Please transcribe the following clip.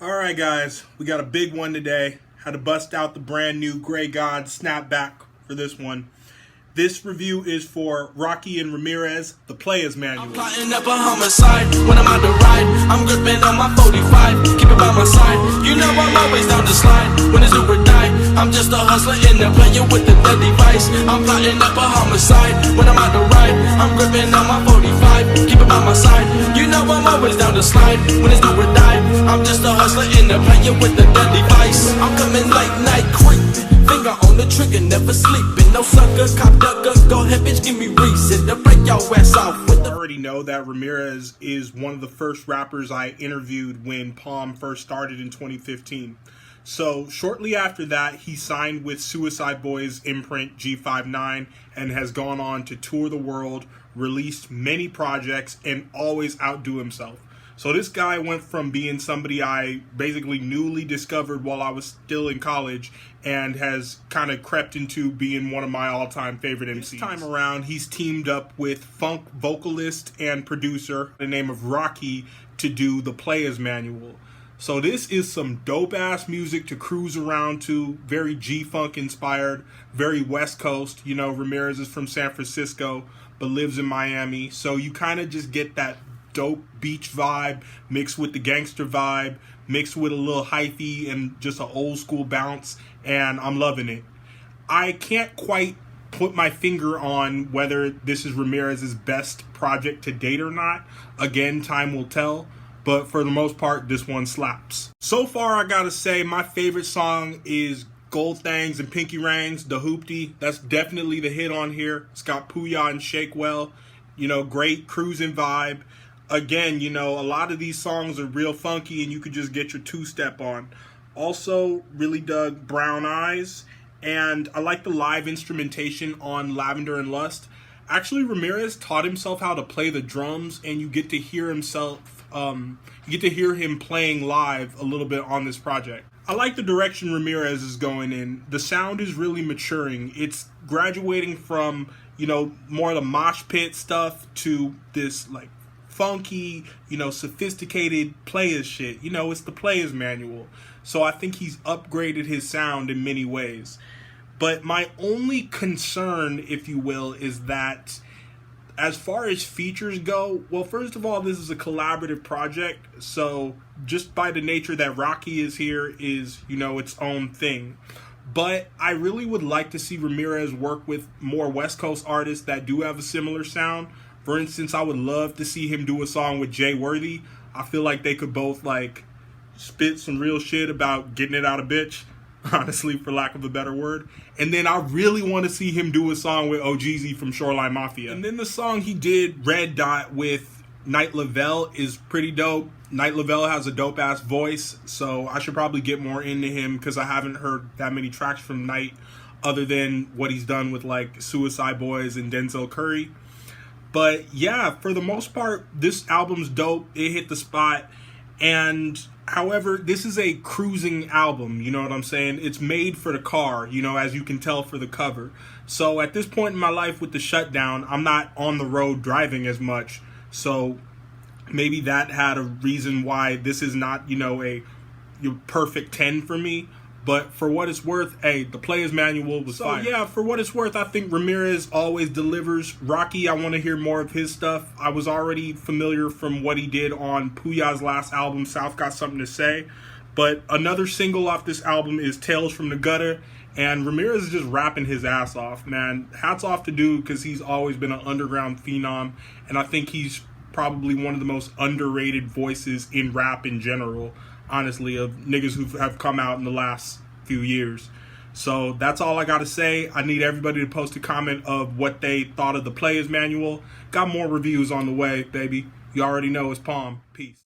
Alright guys, we got a big one today. Had to bust out the brand new Grey God snapback for this one. This review is for Rocci and Ramirez, Tha Playa Manual. I'm plotting up a homicide when I'm out to ride. I'm gripping on my 45, keep it by my side. You know I'm always down to slide when it's do or die. I'm just a hustler in there playing with the device. I'm plotting up a homicide when I'm out to ride. I'm gripping on my 45, keep it by my side. You know I'm always down to slide when it's do or die. I'm just a hustler in there playing with the device. I'm coming late night creeping, finger on the trigger, never sleeping. No sucker, cop ducker, go ahead bitch, give me reason to break your ass off with the... I already know that Ramirez is one of the first rappers I interviewed when Palm first started in 2015. So shortly after that, he signed with Suicide Boys imprint G59 and has gone on to tour the world, released many projects, and always outdo himself. So this guy went from being somebody I basically newly discovered while I was still in college and has kind of crept into being one of my all-time favorite MCs. This time around, he's teamed up with funk vocalist and producer by the name of Rocci to do Tha Playa Manual. So this is some dope-ass music to cruise around to, very G-Funk inspired, very West Coast. You know, Ramirez is from San Francisco but lives in Miami, so you kind of just get that dope beach vibe mixed with the gangster vibe, mixed with a little hyphy and just an old school bounce, and I'm loving it. I can't quite put my finger on whether this is Ramirez's best project to date or not. Again, time will tell, but for the most part, this one slaps. So far, I gotta say, my favorite song is Gold Things and Pinky Rings, the Hoopty. That's definitely the hit on here. It's got Puya and Shake Well. You know, great cruising vibe. Again, you know, a lot of these songs are real funky and you could just get your two-step on. Also, really dug Brown Eyes, and I like the live instrumentation on Lavender and Lust. Actually, Ramirez taught himself how to play the drums, and you get to hear himself, you get to hear him playing live a little bit on this project. I like the direction Ramirez is going in. The sound is really maturing. It's graduating from, you know, more of the mosh pit stuff to this, like, funky, you know, sophisticated players shit. You know, it's the Player's Manual. So I think he's upgraded his sound in many ways. But my only concern, if you will, is that as far as features go, well, first of all, this is a collaborative project. So just by the nature that Rocci is here is, you know, its own thing. But I really would like to see Ramirez work with more West Coast artists that do have a similar sound. For instance, I would love to see him do a song with Jay Worthy. I feel like they could both, like, spit some real shit about getting it out of bitch, honestly, for lack of a better word. And then I really want to see him do a song with OGZ from Shoreline Mafia. And then the song he did, Red Dot, with Night Lavelle is pretty dope. Night Lavelle has a dope-ass voice, so I should probably get more into him because I haven't heard that many tracks from Night other than what he's done with, like, Suicide Boys and Denzel Curry. But yeah, for the most part, this album's dope. It hit the spot. And however, this is a cruising album, you know what I'm saying? It's made for the car, you know, as you can tell for the cover. So at this point in my life with the shutdown, I'm not on the road driving as much. So maybe that had a reason why this is not, you know, a perfect 10 for me. But for what it's worth, hey, Tha Playa Manual was fire. So yeah, for what it's worth, I think Ramirez always delivers. Rocci, I want to hear more of his stuff. I was already familiar from what he did on Puya's last album, South Got Something to Say. But another single off this album is Tales from the Gutter. And Ramirez is just rapping his ass off, man. Hats off to dude, because he's always been an underground phenom. And I think he's probably one of the most underrated voices in rap in general, honestly, of niggas who have come out in the last few years. So that's all I gotta say. I need everybody to post a comment of what they thought of Tha Playa Manual. Got more reviews on the way, baby. You already know it's Palm. Peace.